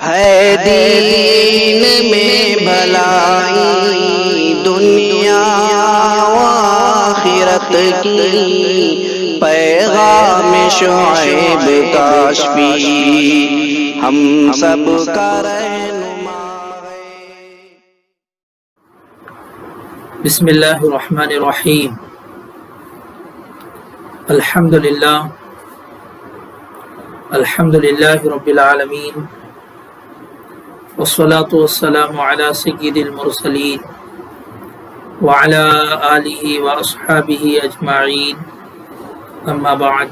ہے دین میں بھلائی دنیا و آخرت کی، پیغام شعیب کاشفی ہم سب کا رہنما ہے۔ بسم اللہ الرحمن الرحیم۔ الحمد للہ رب العالمین، والصلاة والسلام علی سید المرسلین وعلی آلہ واصحابہ اجمعین، اما بعد،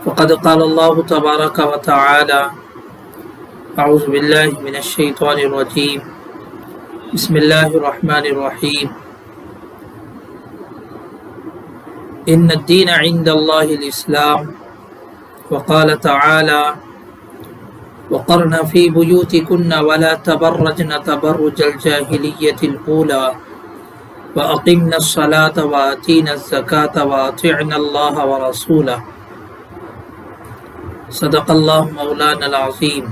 فقد قال اللہ تبارک و تعالی: اعوذ باللہ من الشیطان الرجیم، بسم اللہ الرحمن الرحیم۔ ان الدین عند اللہ الاسلام، وقال تعالی: وقرن فی بیوتکن ولا تبرجن تبرج الجاہلیۃ الاولی واقمن الصلاة وآتین الزکاة واطعن اللہ ورسولہ، صدق اللہ مولانا العظیم۔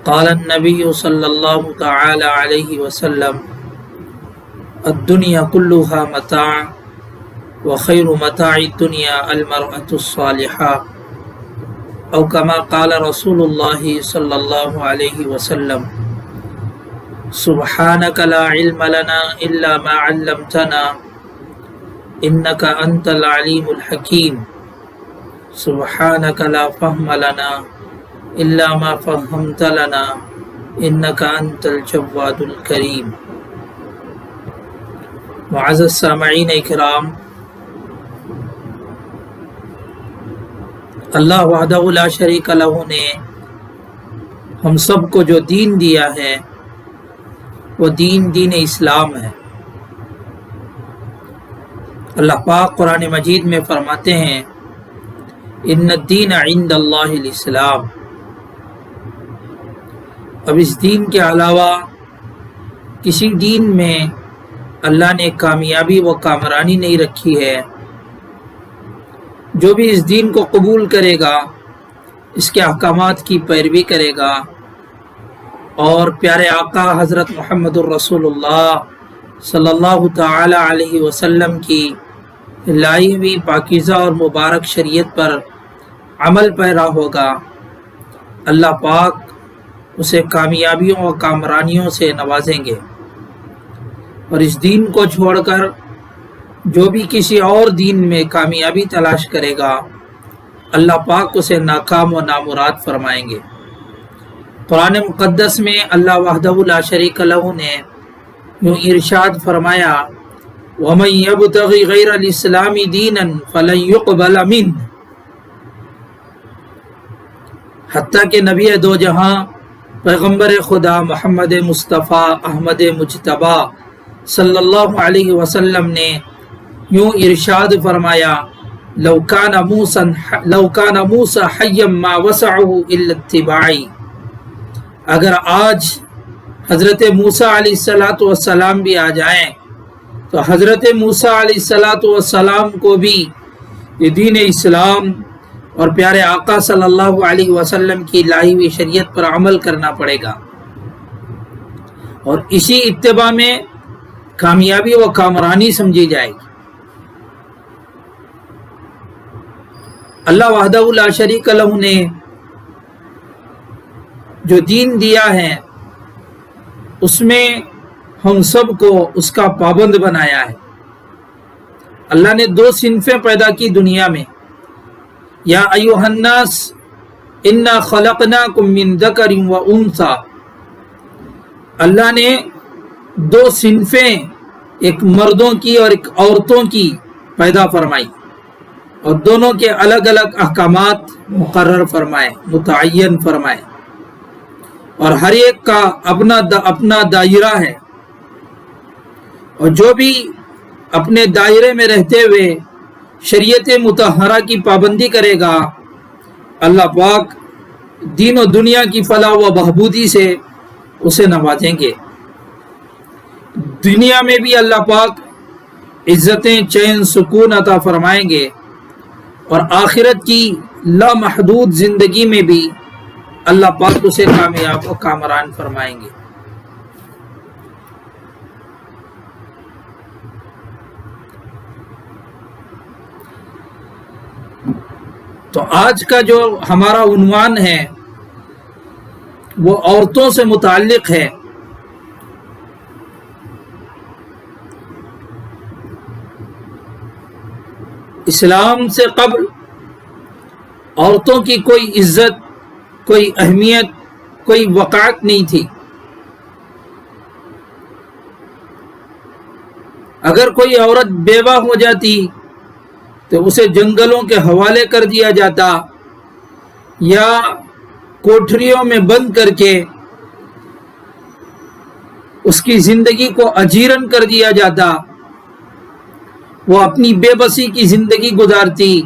قال النبی صلی اللہ تعالی علیہ وسلم: الدنیا کلها متاع وخیر متاع الدنیا المرأة الصالحہ، او کما قال رسول اللہ صلی اللہ علیہ وسلم: سبحانک لا علم لنا الا ما علمتنا انک انت العلیم الحکیم، سبحانک لا فهم لنا الا ما فهمت لنا انک انت الجواد الکریم۔ معزز سامعین اکرام، اللہ وحدہ لا شریک لہ نے ہم سب کو جو دین دیا ہے وہ دین اسلام ہے۔ اللہ پاک قرآن مجید میں فرماتے ہیں: ان الدین عند اللہ الاسلام۔ اب اس دین کے علاوہ کسی دین میں اللہ نے کامیابی و کامرانی نہیں رکھی ہے۔ جو بھی اس دین کو قبول کرے گا، اس کے احکامات کی پیروی کرے گا اور پیارے آقا حضرت محمد الرسول اللہ صلی اللہ تعالی علیہ وسلم کی لائی ہوئی پاکیزہ اور مبارک شریعت پر عمل پیرا ہوگا، اللہ پاک اسے کامیابیوں و کامرانیوں سے نوازیں گے۔ اور اس دین کو چھوڑ کر جو بھی کسی اور دین میں کامیابی تلاش کرے گا، اللہ پاک اسے ناکام و نامراد فرمائیں گے۔ قرآن مقدس میں اللہ وحدہ لا شریک لہ نے یوں ارشاد فرمایا: وَمَن يَبْتَغِ غَيْرَ الْإِسْلَامِ دِينًا فَلَن يُقْبَلَ مِنْهُ۔ حتیٰ کہ نبی دو جہاں پیغمبر خدا محمد مصطفیٰ احمد مجتبی صلی اللہ علیہ وسلم نے یوں ارشاد فرمایا: لو کان موسیٰ حیا ما وسعہ الا اتباعی۔ اگر آج حضرت موسیٰ علیہ السلام بھی آ جائیں تو حضرت موسیٰ علیہ السلام کو بھی یہ دین اسلام اور پیارے آقا صلی اللہ علیہ وسلم کی لائی ہوئی شریعت پر عمل کرنا پڑے گا، اور اسی اتباع میں کامیابی و کامرانی سمجھی جائے گی۔ اللہ وحدہ لا شریک لہ نے جو دین دیا ہے اس میں ہم سب کو اس کا پابند بنایا ہے۔ اللہ نے دو صنفیں پیدا کی دنیا میں: یا ایھا الناس انا خلقناکم من ذکر و انثی۔ اللہ نے دو صنفیں، ایک مردوں کی اور ایک عورتوں کی پیدا فرمائی، اور دونوں کے الگ الگ احکامات مقرر فرمائے، متعین فرمائے، اور ہر ایک کا اپنا دائرہ ہے، اور جو بھی اپنے دائرے میں رہتے ہوئے شریعت مطہرہ کی پابندی کرے گا، اللہ پاک دین و دنیا کی فلاح و بہبودی سے اسے نوازیں گے۔ دنیا میں بھی اللہ پاک عزتیں، چین، سکون عطا فرمائیں گے، اور آخرت کی لامحدود زندگی میں بھی اللہ پاک اسے کامیاب و کامران فرمائیں گے۔ تو آج کا جو ہمارا عنوان ہے وہ عورتوں سے متعلق ہے۔ اسلام سے قبل عورتوں کی کوئی عزت، کوئی اہمیت، کوئی وقعت نہیں تھی۔ اگر کوئی عورت بیوہ ہو جاتی تو اسے جنگلوں کے حوالے کر دیا جاتا یا کوٹھریوں میں بند کر کے اس کی زندگی کو اجیرن کر دیا جاتا، وہ اپنی بے بسی کی زندگی گزارتی،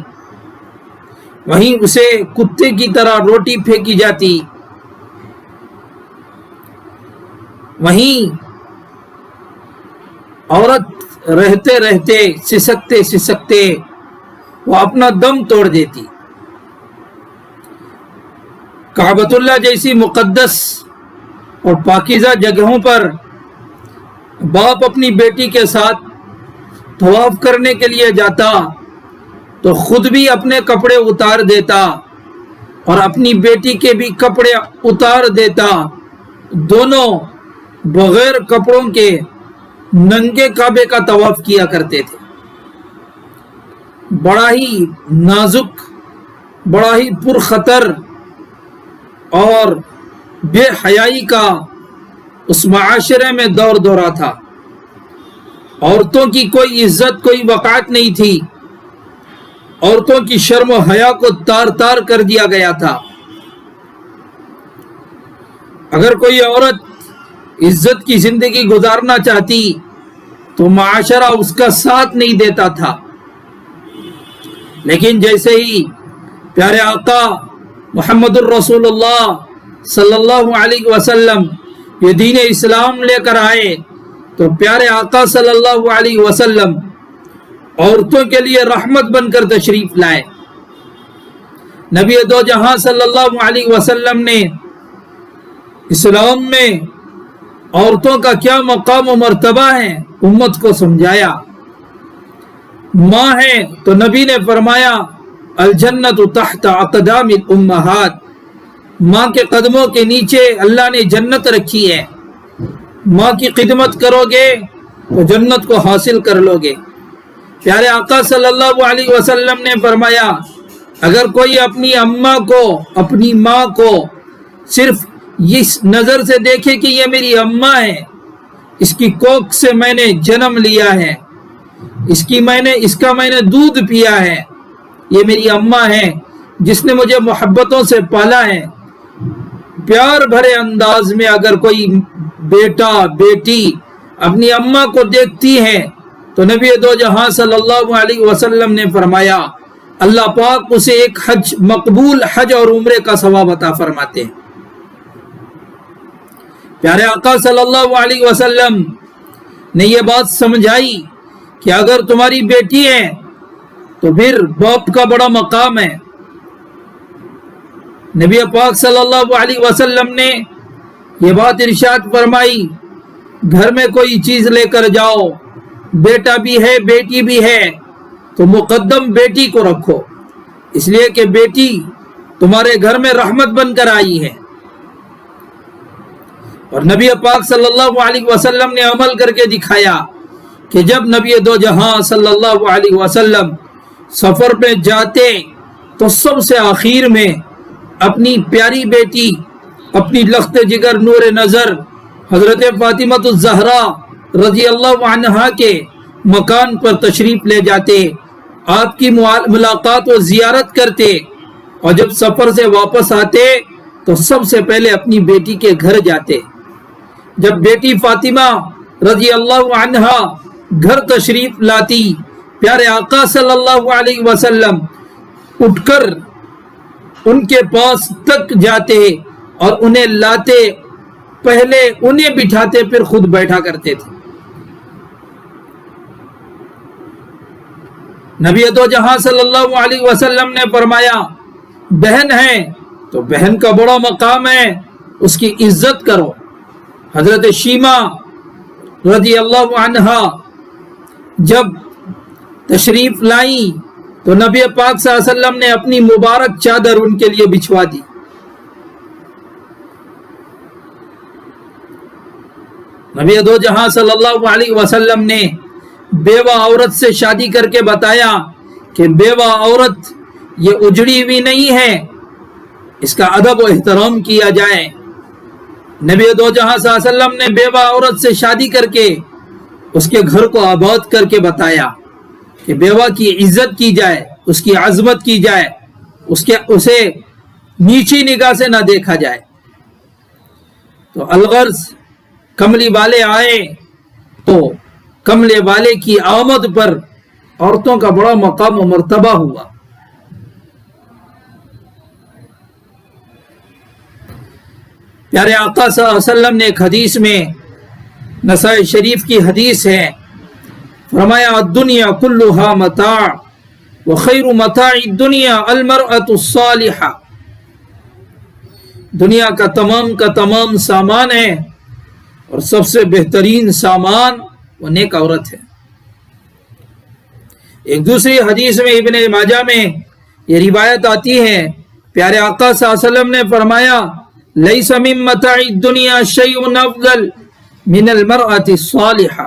وہیں اسے کتے کی طرح روٹی پھینکی جاتی، وہیں عورت رہتے رہتے سسکتے سسکتے وہ اپنا دم توڑ دیتی۔ کعبۃ اللہ جیسی مقدس اور پاکیزہ جگہوں پر باپ اپنی بیٹی کے ساتھ طواف کرنے کے لیے جاتا تو خود بھی اپنے کپڑے اتار دیتا اور اپنی بیٹی کے بھی کپڑے اتار دیتا، دونوں بغیر کپڑوں کے ننگے کعبے کا طواف کیا کرتے تھے۔ بڑا ہی نازک، بڑا ہی پرخطر اور بے حیائی کا اس معاشرے میں دور دورہ تھا۔ عورتوں کی کوئی عزت، کوئی وقعت نہیں تھی، عورتوں کی شرم و حیا کو تار تار کر دیا گیا تھا۔ اگر کوئی عورت عزت کی زندگی گزارنا چاہتی تو معاشرہ اس کا ساتھ نہیں دیتا تھا، لیکن جیسے ہی پیارے آقا محمد الرسول اللہ صلی اللہ علیہ وسلم یہ دین اسلام لے کر آئے تو پیارے آقا صلی اللہ علیہ وسلم عورتوں کے لیے رحمت بن کر تشریف لائے۔ نبی دو جہاں صلی اللہ علیہ وسلم نے اسلام میں عورتوں کا کیا مقام و مرتبہ ہے امت کو سمجھایا۔ ماں ہے تو نبی نے فرمایا الجنت تحت اقدام الامہات، ماں کے قدموں کے نیچے اللہ نے جنت رکھی ہے، ماں کی خدمت کرو گے تو جنت کو حاصل کر لو گے۔ پیارے آقا صلی اللہ علیہ وسلم نے فرمایا اگر کوئی اپنی اماں کو، اپنی ماں کو صرف اس نظر سے دیکھے کہ یہ میری اماں ہے، اس کی کوکھ سے میں نے جنم لیا ہے، اس کا میں نے دودھ پیا ہے، یہ میری اماں ہے جس نے مجھے محبتوں سے پالا ہے، پیار بھرے انداز میں اگر کوئی بیٹا بیٹی اپنی اماں کو دیکھتی ہے تو نبی دو جہاں صلی اللہ علیہ وسلم نے فرمایا اللہ پاک اسے ایک مقبول حج اور عمرے کا ثواب عطا فرماتے ہیں۔ پیارے آقا صلی اللہ علیہ وسلم نے یہ بات سمجھائی کہ اگر تمہاری بیٹی ہے تو پھر باپ کا بڑا مقام ہے۔ نبی پاک صلی اللہ علیہ وسلم نے یہ بات ارشاد فرمائی گھر میں کوئی چیز لے کر جاؤ، بیٹا بھی ہے بیٹی بھی ہے تو مقدم بیٹی کو رکھو، اس لیے کہ بیٹی تمہارے گھر میں رحمت بن کر آئی ہے۔ اور نبی پاک صلی اللہ علیہ وسلم نے عمل کر کے دکھایا کہ جب نبی دو جہاں صلی اللہ علیہ وسلم سفر پہ جاتے تو سب سے آخر میں اپنی پیاری بیٹی، اپنی لخت جگر نور نظر حضرت فاطمہ الزہرا رضی اللہ عنہا کے مکان پر تشریف لے جاتے، آپ کی ملاقات و زیارت کرتے، اور جب سفر سے واپس آتے تو سب سے پہلے اپنی بیٹی کے گھر جاتے۔ جب بیٹی فاطمہ رضی اللہ عنہا گھر تشریف لاتی، پیارے آقا صلی اللہ علیہ وسلم اٹھ کر ان کے پاس تک جاتے اور انہیں لاتے، پہلے انہیں بٹھاتے پھر خود بیٹھا کرتے تھے۔ نبی دو جہاں صلی اللہ علیہ وسلم نے فرمایا بہن ہے تو بہن کا بڑا مقام ہے، اس کی عزت کرو۔ حضرت شیمہ رضی اللہ عنہا جب تشریف لائی تو نبی پاک صلی اللہ علیہ وسلم نے اپنی مبارک چادر ان کے لیے بچھوا دی۔ نبی دو جہاں صلی اللہ علیہ وسلم نے بیوہ عورت سے شادی کر کے بتایا کہ بیوہ عورت یہ اجڑی ہوئی نہیں ہے، اس کا ادب و احترام کیا جائے۔ نبی دو جہاں صلی اللہ علیہ وسلم نے بیوہ عورت سے شادی کر کے اس کے گھر کو آباد کر کے بتایا کہ بیوہ کی عزت کی جائے، اس کی عظمت کی جائے، اسے نیچی نگاہ سے نہ دیکھا جائے۔ تو الغرض کملی والے آئے تو کملے والے کی آمد پر عورتوں کا بڑا مقام و مرتبہ ہوا۔ پیارے آقا صلی اللہ علیہ وسلم نے ایک حدیث میں، نسائی شریف کی حدیث ہے، فرمایا الدنیا کلھا متاع وخیر متاع الدنیا المرأة الصالحہ، دنیا کا تمام سامان ہے اور سب سے بہترین سامان وہ نیک عورت ہے۔ ایک دوسری حدیث میں ابن ماجہ میں یہ روایت آتی ہے، پیارے آقا صلی اللہ علیہ وسلم نے فرمایا لیس من متاع الدنیا شیء افضل من المرأة الصالحہ،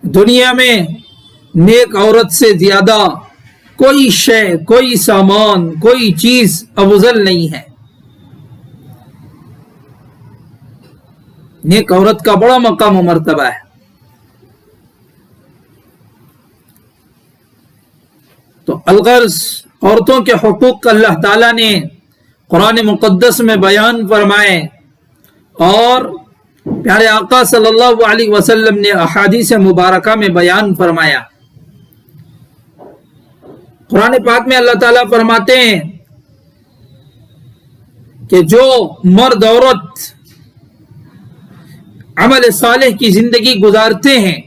دنیا میں نیک عورت سے زیادہ کوئی شے، کوئی سامان، کوئی چیز افضل نہیں ہے۔ نیک عورت کا بڑا مقام و مرتبہ ہے۔ تو الغرض عورتوں کے حقوق اللہ تعالیٰ نے قرآن مقدس میں بیان فرمائے اور پیارے آقا صلی اللہ علیہ وسلم نے احادیث مبارکہ میں بیان فرمایا۔ قرآن پاک میں اللہ تعالیٰ فرماتے ہیں کہ جو مرد عورت عمل صالح کی زندگی گزارتے ہیں،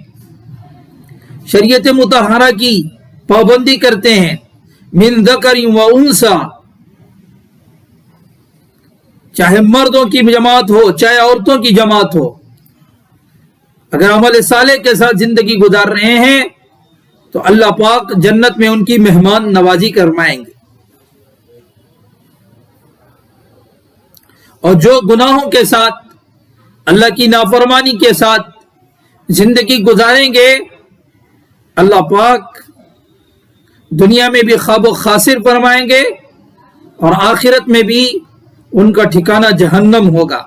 شریعت مطہرہ کی پابندی کرتے ہیں، من ذکر و انثی، چاہے مردوں کی جماعت ہو چاہے عورتوں کی جماعت ہو، اگر عمل صالح کے ساتھ زندگی گزار رہے ہیں تو اللہ پاک جنت میں ان کی مہمان نوازی فرمائیں گے، اور جو گناہوں کے ساتھ اللہ کی نافرمانی کے ساتھ زندگی گزاریں گے، اللہ پاک دنیا میں بھی خواب و خاسر فرمائیں گے اور آخرت میں بھی ان کا ٹھکانہ جہنم ہوگا۔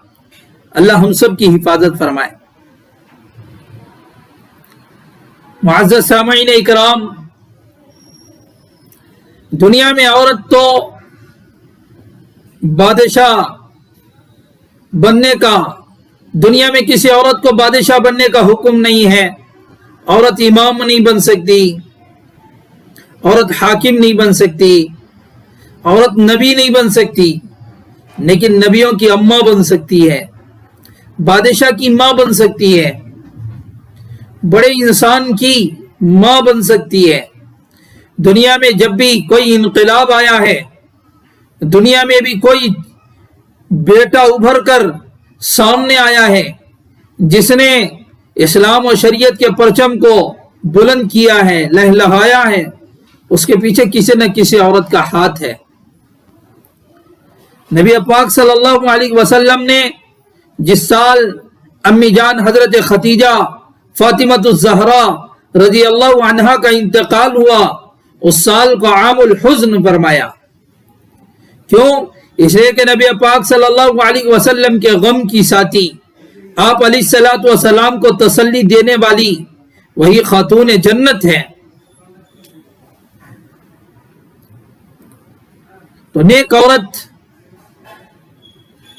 اللہ ہم سب کی حفاظت فرمائے۔ معزز سامعین اکرام، دنیا میں عورت تو بادشاہ بننے کا، دنیا میں کسی عورت کو بادشاہ بننے کا حکم نہیں ہے۔ عورت امام نہیں بن سکتی، عورت حاکم نہیں بن سکتی، عورت نبی نہیں بن سکتی، لیکن نبیوں کی اماں بن سکتی ہے، بادشاہ کی ماں بن سکتی ہے، بڑے انسان کی ماں بن سکتی ہے۔ دنیا میں جب بھی کوئی انقلاب آیا ہے، دنیا میں بھی کوئی بیٹا ابھر کر سامنے آیا ہے جس نے اسلام و شریعت کے پرچم کو بلند کیا ہے، لہلہایا ہے، اس کے پیچھے کسی نہ کسی عورت کا ہاتھ ہے۔ نبی پاک صلی اللہ علیہ وسلم نے جس سال امی جان حضرت خدیجہ فاطمۃ الزہرا رضی اللہ عنہا کا انتقال ہوا، اس سال کو عام الحزن فرمایا۔ کیوں؟ اس لیے کہ نبی پاک صلی اللہ علیہ وسلم کے غم کی ساتھی، آپ علیہ الصلوۃ والسلام کو تسلی دینے والی وہی خاتون جنت ہے۔ تو نیک عورت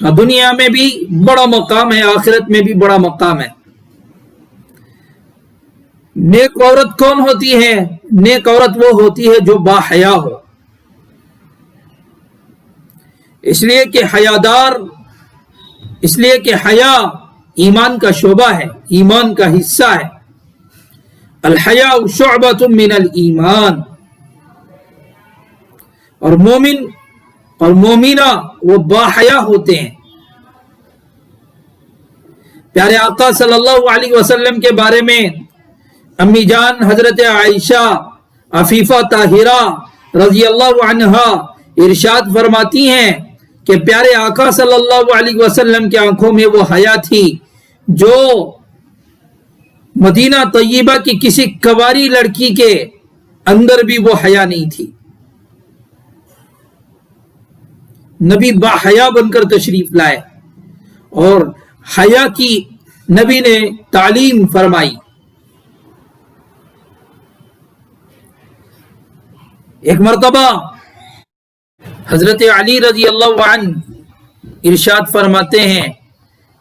کا دنیا میں بھی بڑا مقام ہے، آخرت میں بھی بڑا مقام ہے۔ نیک عورت کون ہوتی ہے؟ نیک عورت وہ ہوتی ہے جو باحیا ہو، اس لیے کہ حیا ایمان کا شعبہ ہے، ایمان کا حصہ ہے۔ الحیاء شعبۃ من الایمان، اور مومن اور مومنہ وہ باحیا ہوتے ہیں۔ پیارے آقا صلی اللہ علیہ وسلم کے بارے میں امی جان حضرت عائشہ عفیفہ طاہرہ رضی اللہ عنہا ارشاد فرماتی ہیں کہ پیارے آقا صلی اللہ علیہ وسلم کی آنکھوں میں وہ حیا تھی جو مدینہ طیبہ کی کسی کواری لڑکی کے اندر بھی وہ حیا نہیں تھی۔ نبی باحیا بن کر تشریف لائے اور حیا کی نبی نے تعلیم فرمائی۔ ایک مرتبہ حضرت علی رضی اللہ عنہ ارشاد فرماتے ہیں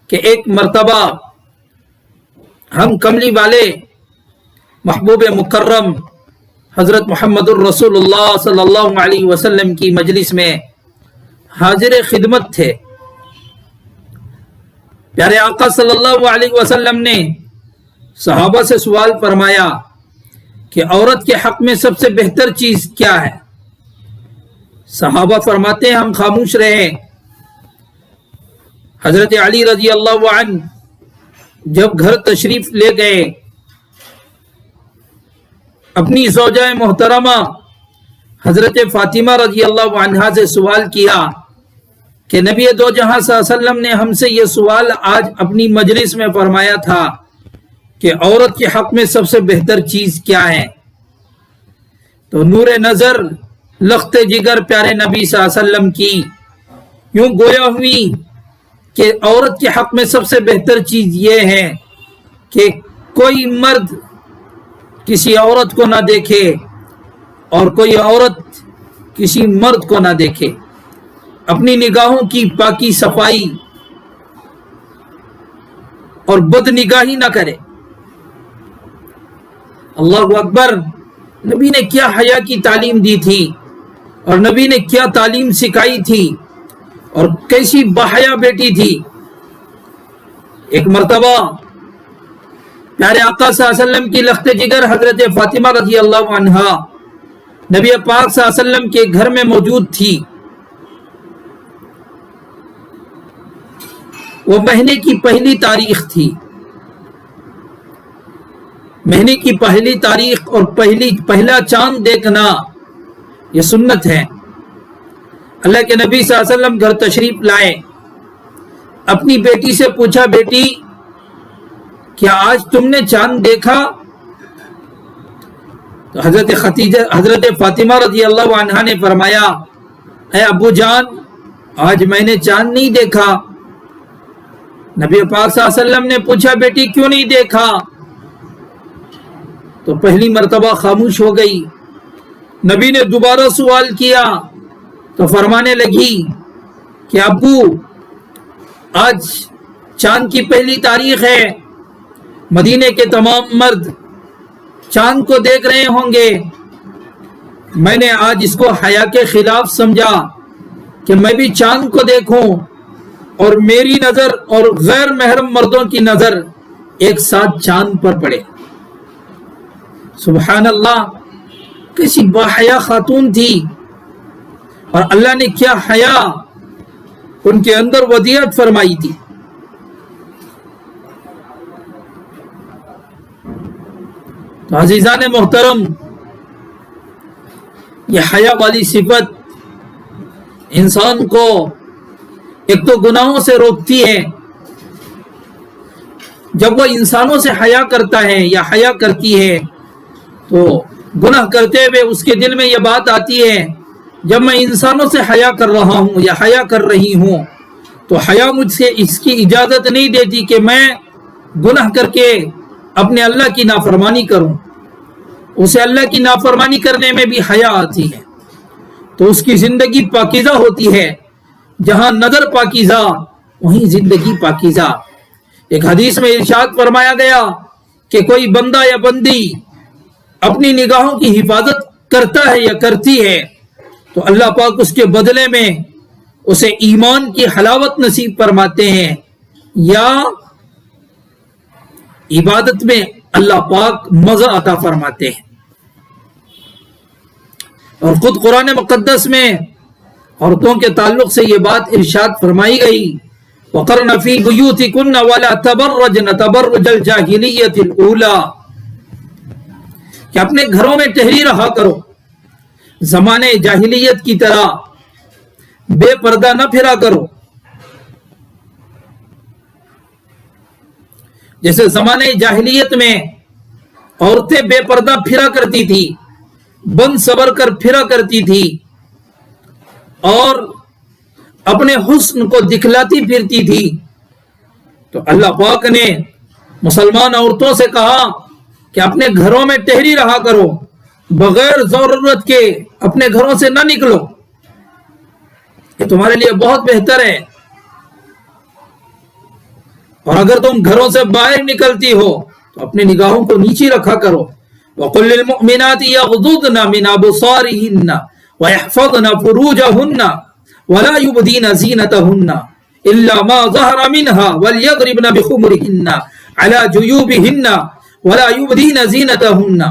کہ ایک مرتبہ ہم کملی والے محبوب مکرم حضرت محمد الرسول اللہ صلی اللہ علیہ وسلم کی مجلس میں حاضر خدمت تھے۔ پیارے آقا صلی اللہ علیہ وسلم نے صحابہ سے سوال فرمایا کہ عورت کے حق میں سب سے بہتر چیز کیا ہے؟ صحابہ فرماتے ہیں ہم خاموش رہے۔ حضرت علی رضی اللہ عنہ جب گھر تشریف لے گئے، اپنی زوجہ محترمہ حضرت فاطمہ رضی اللہ عنہا سے سوال کیا کہ نبی دو جہاں صلی اللہ علیہ وسلم نے ہم سے یہ سوال آج اپنی مجلس میں فرمایا تھا کہ عورت کے حق میں سب سے بہتر چیز کیا ہے؟ تو نور نظر لخت جگر پیارے نبی صلی اللہ علیہ وسلم کی یوں گویا ہوئی کہ عورت کے حق میں سب سے بہتر چیز یہ ہے کہ کوئی مرد کسی عورت کو نہ دیکھے اور کوئی عورت کسی مرد کو نہ دیکھے، اپنی نگاہوں کی پاکی صفائی اور بد نگاہی نہ کرے۔ اللہ اکبر! نبی نے کیا حیا کی تعلیم دی تھی اور نبی نے کیا تعلیم سکھائی تھی اور کیسی باحیا بیٹی تھی۔ ایک مرتبہ پیارے آقا صلی اللہ علیہ وسلم کی لخت جگر حضرت فاطمہ رضی اللہ عنہا نبی پاک صلی اللہ علیہ وسلم کے گھر میں موجود تھی۔ وہ مہینے کی پہلی تاریخ تھی۔ مہینے کی پہلی تاریخ اور پہلا چاند دیکھنا یہ سنت ہے۔ اللہ کے نبی صلی اللہ علیہ وسلم گھر تشریف لائے، اپنی بیٹی سے پوچھا بیٹی کیا آج تم نے چاند دیکھا؟ تو حضرت فاطمہ رضی اللہ عنہا نے فرمایا اے ابو جان آج میں نے چاند نہیں دیکھا۔ نبی پاک صلی اللہ علیہ وسلم نے پوچھا بیٹی کیوں نہیں دیکھا؟ تو پہلی مرتبہ خاموش ہو گئی۔ نبی نے دوبارہ سوال کیا تو فرمانے لگی کہ ابو آج چاند کی پہلی تاریخ ہے، مدینے کے تمام مرد چاند کو دیکھ رہے ہوں گے، میں نے آج اس کو حیا کے خلاف سمجھا کہ میں بھی چاند کو دیکھوں اور میری نظر اور غیر محرم مردوں کی نظر ایک ساتھ چاند پر پڑے۔ سبحان اللہ! کیسی باحیا خاتون تھی اور اللہ نے کیا حیا ان کے اندر ودیعت فرمائی تھی۔ تو عزیزان محترم، یہ حیا والی صفت انسان کو ایک تو گناہوں سے روکتی ہے۔ جب وہ انسانوں سے حیا کرتا ہے یا حیا کرتی ہے تو گناہ کرتے ہوئے اس کے دل میں یہ بات آتی ہے جب میں انسانوں سے حیا کر رہا ہوں یا حیا کر رہی ہوں تو حیا مجھ سے اس کی اجازت نہیں دیتی کہ میں گناہ کر کے اپنے اللہ کی نافرمانی کروں۔ اسے اللہ کی نافرمانی کرنے میں بھی حیا آتی ہے تو اس کی زندگی پاکیزہ ہوتی ہے۔ جہاں نظر پاکیزہ وہیں زندگی پاکیزہ۔ ایک حدیث میں ارشاد فرمایا گیا کہ کوئی بندہ یا بندی اپنی نگاہوں کی حفاظت کرتا ہے یا کرتی ہے تو اللہ پاک اس کے بدلے میں اسے ایمان کی حلاوت نصیب فرماتے ہیں یا عبادت میں اللہ پاک مزہ عطا فرماتے ہیں۔ اور خود قرآن مقدس میں عورتوں کے تعلق سے یہ بات ارشاد فرمائی گئی وَقَرْنَ فِي بُيُوتِكُنَّ وَلَا تَبَرَّجْنَ تَبَرُّجَ الْجَاهِلِيَّةِ الْأُولَى کہ اپنے گھروں میں ٹھہری رہا کرو زمانے جاہلیت کی طرح بے پردہ نہ پھرا کرو. جیسے زمانے جاہلیت میں عورتیں بے پردہ پھرا کرتی تھی, بند صبر کر پھرا کرتی تھی اور اپنے حسن کو دکھلاتی پھرتی تھی, تو اللہ پاک نے مسلمان عورتوں سے کہا کہ اپنے گھروں میں ٹھہری رہا کرو, بغیر ضرورت کے اپنے گھروں سے نہ نکلو, یہ تمہارے لیے بہت بہتر ہے. اور اگر تم گھروں سے باہر نکلتی ہو تو اپنی نگاہوں کو نیچی رکھا کرو. وَقُلْ لِلْمُؤْمِنَاتِ يَغْضُضْنَ مِنْ أَبْصَارِهِنَّ وَيَحْفَظْنَ فُرُوجَهُنَّ وَلَا يُبْدِينَ زِينَتَهُنَّ إِلَّا مَا ظَهَرَ مِنْهَا وَلْيَضْرِبْنَ بِخُمُرِهِنَّ عَلَى جُيُوبِهِنَّ وَلَا يُبْدِينَ زِينَتَهُنَّ.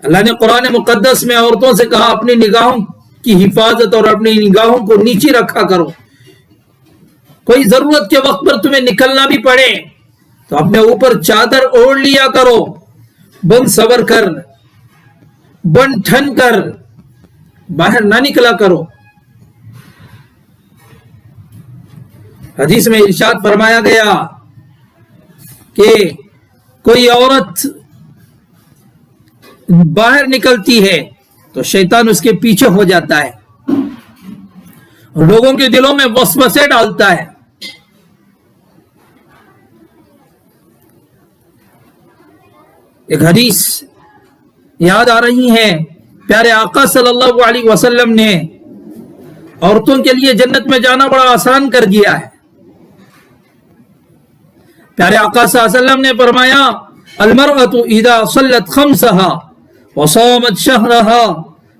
اللہ نے قرآن مقدس میں عورتوں سے کہا اپنی نگاہوں کی حفاظت اور اپنی نگاہوں کو نیچی رکھا کرو. کوئی ضرورت کے وقت پر تمہیں نکلنا بھی پڑے تو اپنے اوپر چادر اوڑھ لیا کرو, بند صبر کر بن ٹھن کر باہر نہ نکلا کرو. حدیث میں ارشاد فرمایا گیا کہ کوئی عورت باہر نکلتی ہے تو شیطان اس کے پیچھے ہو جاتا ہے اور لوگوں کے دلوں میں وسوسے ڈالتا ہے. ایک حدیث یاد آ رہی ہے, پیارے آقا صلی اللہ علیہ وسلم نے عورتوں کے لیے جنت میں جانا بڑا آسان کر دیا ہے. پیارے آقا صلی اللہ علیہ وسلم نے فرمایا المرأة اذا صلت خمسها وصامت شهرها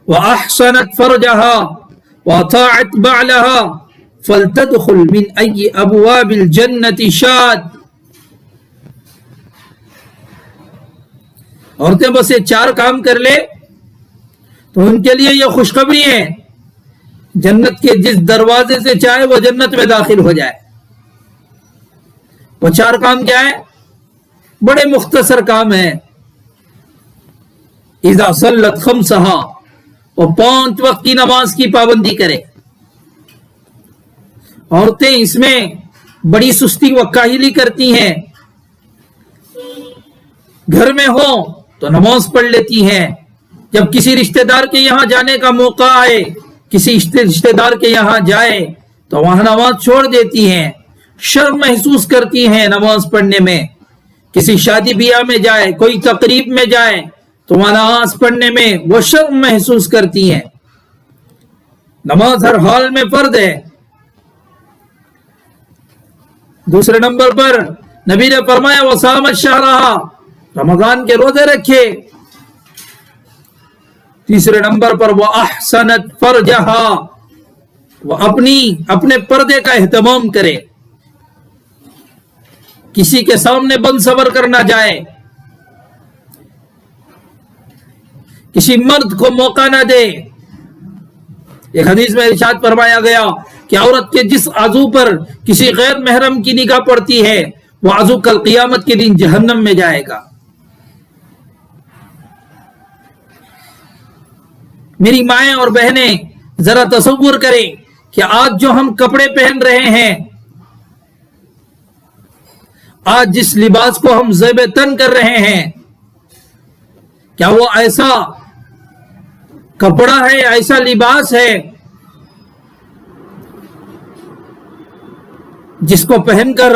واحسنت فرجها واطاعت بعلها فلتدخل من اي ابواب الجنة شاءت. عورتیں بس یہ 4 کام کر لے تو ان کے لیے یہ خوشخبری ہے, جنت کے جس دروازے سے چاہے وہ جنت میں داخل ہو جائے. وہ 4 کام کیا ہے؟ بڑے مختصر کام ہیں. اذا صلت خمسها, وہ 5 وقت کی نماز کی پابندی کرے. عورتیں اس میں بڑی سستی و کاہلی کرتی ہیں, گھر میں ہو تو نماز پڑھ لیتی ہیں, جب کسی رشتہ دار کے یہاں جانے کا موقع آئے, کسی رشتہ دار کے یہاں جائے تو وہاں نماز چھوڑ دیتی ہیں, شرم محسوس کرتی ہیں نماز پڑھنے میں. کسی شادی بیاہ میں جائے, کوئی تقریب میں جائے تو وہاں نماز پڑھنے میں وہ شرم محسوس کرتی ہیں. نماز ہر حال میں فرض ہے. دوسرے نمبر پر نبی نے فرمایا وصامت شہرہا, رمضان کے روزے رکھے. تیسرے نمبر پر وہ احسنت فرجہا, وہ اپنے پردے کا اہتمام کرے, کسی کے سامنے بند صبر کرنا جائے, کسی مرد کو موقع نہ دے. ایک حدیث میں ارشاد فرمایا گیا کہ عورت کے جس عضو پر کسی غیر محرم کی نگاہ پڑتی ہے وہ عضو کل قیامت کے دن جہنم میں جائے گا. میری مائیں اور بہنیں ذرا تصور کریں کہ آج جو ہم کپڑے پہن رہے ہیں, آج جس لباس کو ہم زیب تن کر رہے ہیں, کیا وہ ایسا کپڑا ہے, ایسا لباس ہے جس کو پہن کر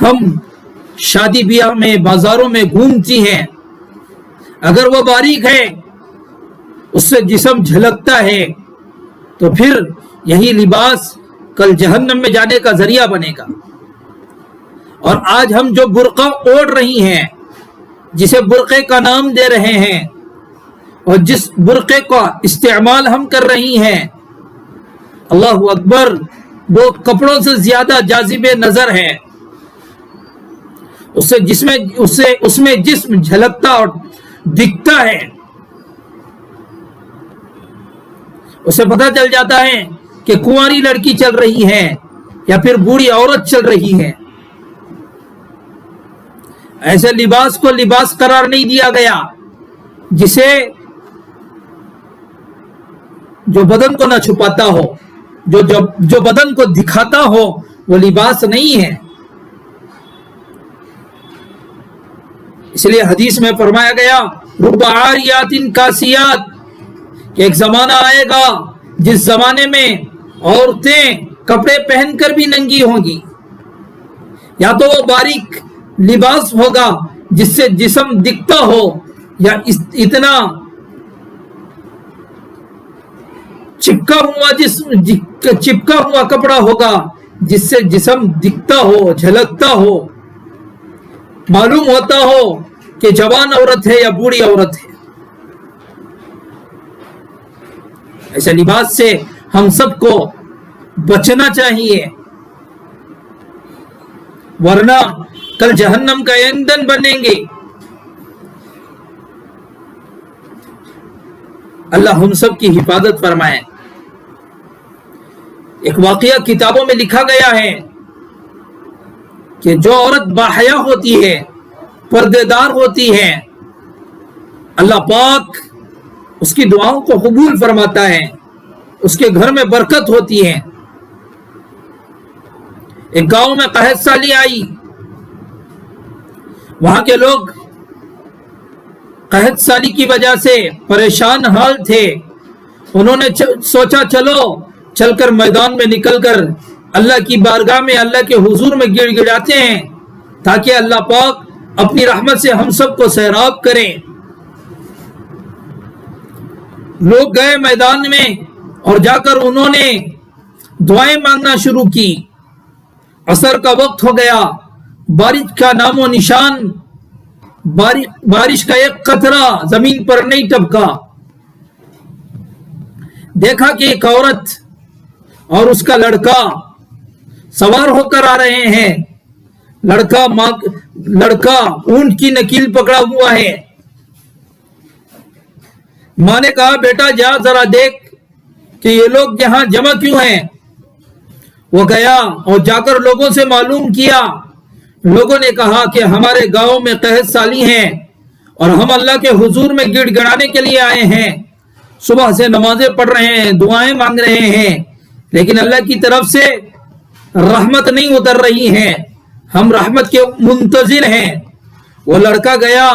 ہم شادی بیاہ میں بازاروں میں گھومتی ہیں؟ اگر وہ باریک ہے, اس سے جسم جھلکتا ہے, تو پھر یہی لباس کل جہنم میں جانے کا ذریعہ بنے گا. اور آج ہم جو برقع اوڑھ رہی ہیں, جسے برقعے کا نام دے رہے ہیں, اور جس برقعے کا استعمال ہم کر رہی ہیں, اللہ اکبر, وہ کپڑوں سے زیادہ جاذب نظر ہے. اس میں جسم جھلکتا اور دکھتا ہے، اسے پتہ چل جاتا ہے کہ کنواری لڑکی چل رہی ہے یا پھر بوڑھی عورت چل رہی ہے۔ ایسے لباس کو لباس قرار نہیں دیا گیا جسے جو بدن کو نہ چھپاتا ہو، جو بدن کو دکھاتا ہو، وہ لباس نہیں ہے۔ اس لیے حدیث میں فرمایا گیا رب عاریات کاسیات، کہ ایک زمانہ آئے گا جس زمانے میں عورتیں کپڑے پہن کر بھی ننگی ہوں گی، یا تو وہ باریک لباس ہوگا جس سے جسم دکھتا ہو، یا اتنا چپکا ہوا کپڑا ہوگا جس سے جسم دکھتا ہو، جھلکتا ہو، معلوم ہوتا ہو کہ جوان عورت ہے یا بوڑھی عورت ہے۔ ایسے لباس سے ہم سب کو بچنا چاہیے، ورنہ کل جہنم کا ایندھن بنیں گے۔ اللہ ہم سب کی حفاظت فرمائے۔ ایک واقعہ کتابوں میں لکھا گیا ہے کہ جو عورت باحیا ہوتی ہے، پردے دار ہوتی ہے، اللہ پاک اس کی دعاؤں کو قبول فرماتا ہے، اس کے گھر میں برکت ہوتی ہے۔ ایک گاؤں میں قحط سالی آئی، وہاں کے لوگ قحط سالی کی وجہ سے پریشان حال تھے۔ انہوں نے سوچا چل کر میدان میں نکل کر اللہ کی بارگاہ میں، اللہ کے حضور میں گڑ گڑاتے ہیں تاکہ اللہ پاک اپنی رحمت سے ہم سب کو سیراب کریں۔ لوگ گئے میدان میں اور جا کر انہوں نے دعائیں مانگنا شروع کی۔ عصر کا وقت ہو گیا، بارش کا نام و نشان، بارش کا ایک قطرہ زمین پر نہیں ٹپکا۔ دیکھا کہ ایک عورت اور اس کا لڑکا سوار ہو کر آ رہے ہیں۔ لڑکا اونٹ کی نکیل پکڑا ہوا ہے۔ ماں نے کہا بیٹا جا ذرا دیکھ کہ یہ لوگ یہاں جمع کیوں ہیں۔ وہ گیا اور جا کر لوگوں سے معلوم کیا۔ لوگوں نے کہا کہ ہمارے گاؤں میں قحط سالی ہیں اور ہم اللہ کے حضور میں گڑ گڑانے کے لیے آئے ہیں، صبح سے نمازیں پڑھ رہے ہیں، دعائیں مانگ رہے ہیں، لیکن اللہ کی طرف سے رحمت نہیں اتر رہی ہے، ہم رحمت کے منتظر ہیں۔ وہ لڑکا گیا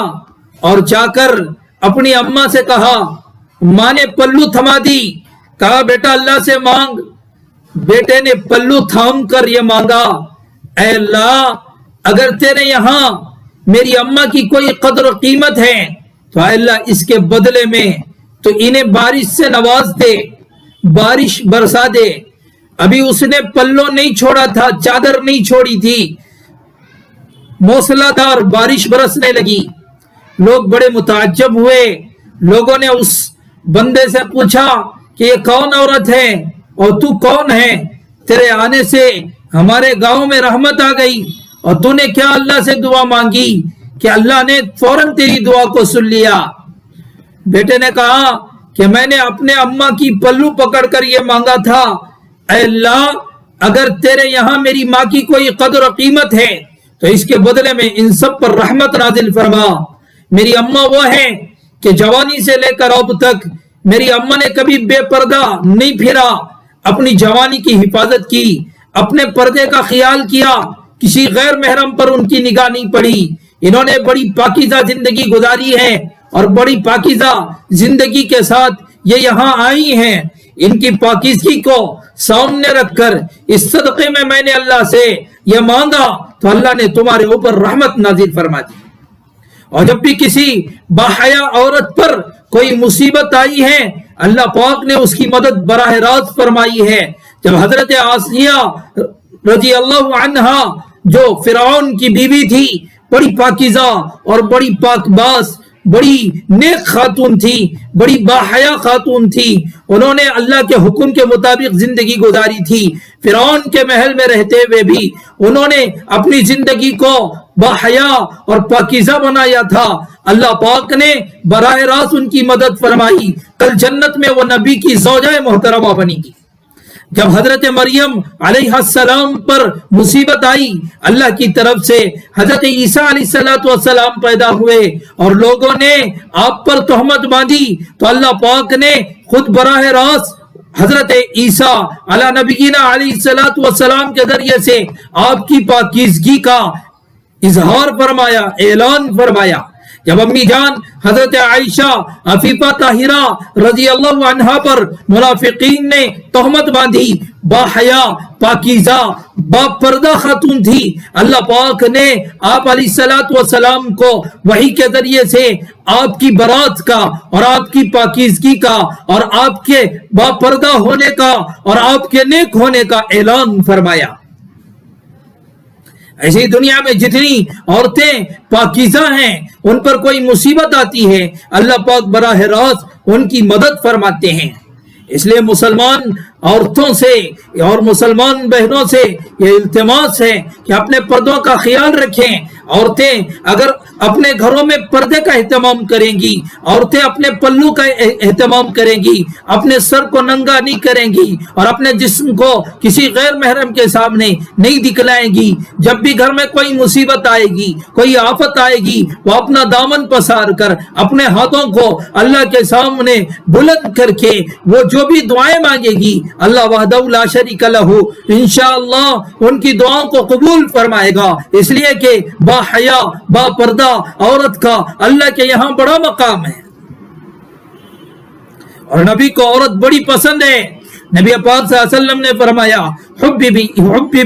اور جا کر اپنی اماں سے کہا، ماں نے پلو تھما دی، کہا بیٹا اللہ سے مانگ۔ بیٹے نے پلو تھام کر یہ مانگا، اے اللہ اگر تیرے یہاں میری اماں کی کوئی قدر و قیمت ہے تو اے اللہ اس کے بدلے میں تو انہیں بارش سے نواز دے، بارش برسا دے۔ ابھی اس نے پلو نہیں چھوڑا تھا، چادر نہیں چھوڑی تھی، موسلا دھار بارش برسنے لگی۔ لوگ بڑے متعجب ہوئے۔ لوگوں نے اس بندے سے پوچھا کہ یہ کون عورت ہے اور تو کون ہے؟ تیرے آنے سے ہمارے گاؤں میں رحمت آ گئی اور تو نے کیا اللہ سے دعا مانگی کہ اللہ نے فوراً تیری دعا کو سن لیا۔ بیٹے نے کہا کہ میں نے اپنے اماں کی پلو پکڑ کر یہ مانگا تھا، اے اللہ اگر تیرے یہاں میری ماں کی کوئی قدر و قیمت ہے تو اس کے بدلے میں ان سب پر رحمت نازل فرما۔ میری اماں وہ ہے کہ جوانی سے لے کر اب تک میری اماں نے کبھی بے پردہ نہیں پھرا، اپنی جوانی کی حفاظت کی، اپنے پردے کا خیال کیا، کسی غیر محرم پر ان کی نگاہ نہیں پڑی۔ انہوں نے بڑی پاکیزہ زندگی گزاری ہے اور بڑی پاکیزہ زندگی کے ساتھ یہ یہاں آئی ہیں۔ ان کی پاکیزگی کو سامنے رکھ کر اس صدقے میں نے اللہ سے یہ مانگا تو اللہ نے تمہارے اوپر رحمت نازل فرما دی۔ اور جب بھی کسی باحیا عورت پر کوئی مصیبت آئی ہے اللہ پاک نے اس کی مدد براہ راست فرمائی ہے۔ جب حضرت آسیہ رضی اللہ عنہا جو فرعون کی بیوی تھی، بڑی پاکیزہ اور بڑی پاک باز، بڑی نیک خاتون تھی، بڑی باحیا خاتون تھی، انہوں نے اللہ کے حکم کے مطابق زندگی گزاری تھی۔ فرعون کے محل میں رہتے ہوئے بھی انہوں نے اپنی زندگی کو باحیا اور پاکیزہ بنایا تھا، اللہ پاک نے براہ راست ان کی مدد فرمائی، کل جنت میں وہ نبی کی زوجہ محترمہ بنی گی۔ جب حضرت مریم علیہ السلام پر مصیبت آئی، اللہ کی طرف سے حضرت عیسیٰ علیہ السلام پیدا ہوئے اور لوگوں نے آپ پر تہمت باندھی، تو اللہ پاک نے خود براہ راست حضرت عیسیٰ علی نبینا علیہ السلام کے ذریعے سے آپ کی پاکیزگی کا اظہار فرمایا، اعلان فرمایا۔ جب امی جان حضرت عائشہ عفیفہ طاہرہ رضی اللہ عنہا پر منافقین نے تہمت باندھی، باحیا پاکیزہ با پردہ خاتون تھی، اللہ پاک نے آپ علیہ السلام کو وحی کے ذریعے سے آپ کی برات کا اور آپ کی پاکیزگی کا اور آپ کے با پردہ ہونے کا اور آپ کے نیک ہونے کا اعلان فرمایا۔ ایسی دنیا میں جتنی عورتیں پاکیزہ ہیں، ان پر کوئی مصیبت آتی ہے، اللہ پاک براہ راست ان کی مدد فرماتے ہیں۔ اس لیے مسلمان عورتوں سے اور مسلمان بہنوں سے یہ التماس ہے کہ اپنے پردوں کا خیال رکھیں۔ عورتیں اگر اپنے گھروں میں پردے کا اہتمام کریں گی، عورتیں اپنے پلو کا اہتمام کریں گی، اپنے سر کو ننگا نہیں کریں گی اور اپنے جسم کو کسی غیر محرم کے سامنے نہیں دکھلائیں گی، جب بھی گھر میں کوئی مصیبت آئے گی، کوئی آفت آئے گی، وہ اپنا دامن پسار کر اپنے ہاتھوں کو اللہ کے سامنے بلند کر کے وہ جو بھی دعائیں مانگے گی، اللہ وحدہ لا شریک لہ انشاءاللہ ان کی دعاؤں کو قبول فرمائے گا، اس لیے کہ با حیا با پردہ عورت کا اللہ کے یہاں بڑا مقام ہے اور نبی کو عورت بڑی پسند ہے۔ نبی پاک صلی اللہ علیہ وسلم نے فرمایا حبب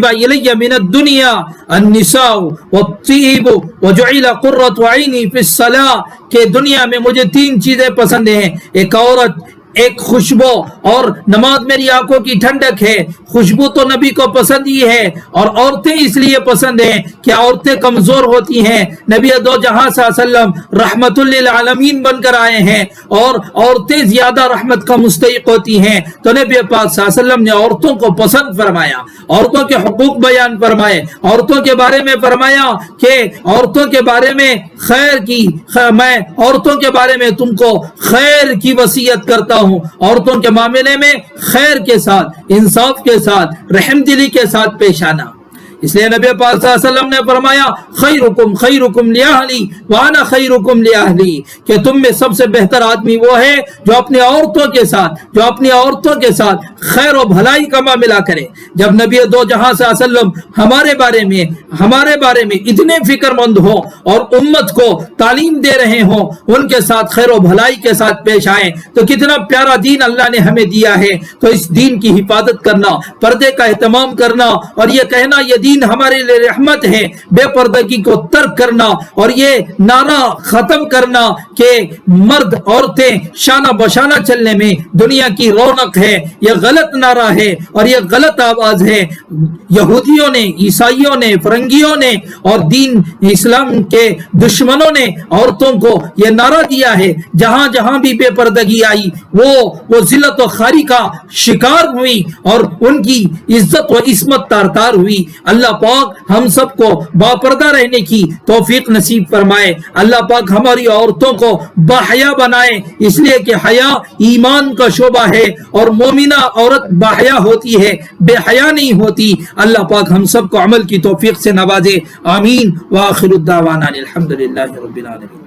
الی من الدنیا النساء والطیب وجعل قرۃ عینی فی الصلاۃ، کہ دنیا میں مجھے تین چیزیں پسند ہیں، ایک عورت، ایک خوشبو اور نماز میری آنکھوں کی ٹھنڈک ہے۔ خوشبو تو نبی کو پسند ہی ہے اور عورتیں اس لیے پسند ہیں کہ عورتیں کمزور ہوتی ہیں، نبی دو جہاں صلی اللہ علیہ وسلم رحمت للعالمین بن کر آئے ہیں اور عورتیں زیادہ رحمت کا مستحق ہوتی ہیں، تو نبی پاک صلی اللہ علیہ وسلم نے عورتوں کو پسند فرمایا، عورتوں کے حقوق بیان فرمائے، عورتوں کے بارے میں فرمایا کہ عورتوں کے بارے میں خیر کی، میں عورتوں کے بارے میں تم کو خیر کی وصیت کرتا ہوں، عورتوں کے معاملے میں خیر کے ساتھ، انصاف کے ساتھ، رحم دلی کے ساتھ پیش آنا۔ اس لیے نبی پاک صلی اللہ علیہ وسلم نے فرمایا خیرکم خیرکم لأہلی وانا خیرکم لأہلی، کہ تم میں سب سے بہتر آدمی وہ ہے جو اپنی عورتوں کے ساتھ خیر و بھلائی کا معاملہ کرے۔ جب نبی دو جہاں صلی اللہ علیہ وسلم ہمارے بارے میں اتنے فکر مند ہو اور امت کو تعلیم دے رہے ہوں، ان کے ساتھ خیر و بھلائی کے ساتھ پیش آئیں، تو کتنا پیارا دین اللہ نے ہمیں دیا ہے۔ تو اس دین کی حفاظت کرنا، پردے کا اہتمام کرنا اور یہ کہنا یہ دین ہمارے لیے رحمت ہے، بے پردگی کو ترک کرنا اور یہ نعرہ ختم کرنا کہ مرد عورتیں شانہ بشانہ چلنے میں دنیا کی رونق ہے، یہ غلط نعرہ ہے اور یہ غلط آواز ہے۔ یہودیوں نے، عیسائیوں نے، فرنگیوں نے اور دین اسلام کے دشمنوں نے عورتوں کو یہ نعرہ دیا ہے، جہاں جہاں بھی بے پردگی آئی وہ ذلت و خواری کا شکار ہوئی اور ان کی عزت و عصمت تار تار ہوئی۔ اللہ پاک ہم سب کو باپردہ رہنے کی توفیق نصیب فرمائے۔ اللہ پاک ہماری عورتوں کو باحیا بنائے، اس لیے کہ حیا ایمان کا شعبہ ہے اور مومنہ عورت باحیا ہوتی ہے، بے حیا نہیں ہوتی۔ اللہ پاک ہم سب کو عمل کی توفیق سے نوازے، آمین۔ وآخر الدعوانا الحمدللہ رب العالمین۔